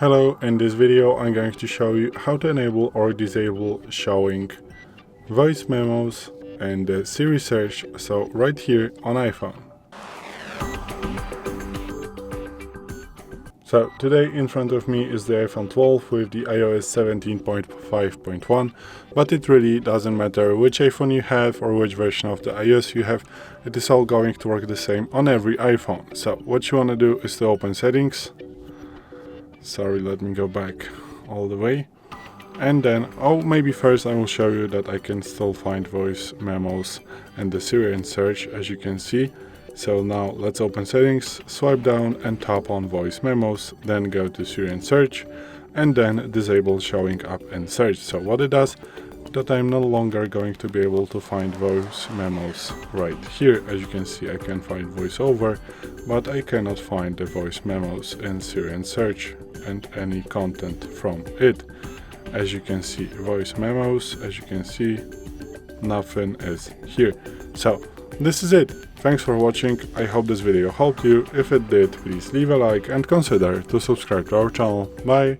Hello, in this video I'm going to show you how to enable or disable showing voice memos and the Siri Search, so right here on iPhone. So today in front of me is the iPhone 12 with the iOS 17.5.1, but it really doesn't matter which iPhone you have or which version of the iOS you have, it is all going to work the same on every iPhone. So what you want to do is to open settings. Sorry, let me go back all the way. And then, maybe first I will show you that I can still find voice memos and the Siri Search, as you can see. So now let's open settings, swipe down and tap on voice memos, then go to Siri Search and then disable showing up and search. So what it does, that I'm no longer going to be able to find voice memos right here. As you can see, I can find voiceover, but I cannot find the voice memos in Siri Search and any content from it. As you can see, voice memos, as you can see, nothing is here. So this is it. Thanks for watching. I hope this video helped you. If it did, please leave a like and consider to subscribe to our channel. Bye!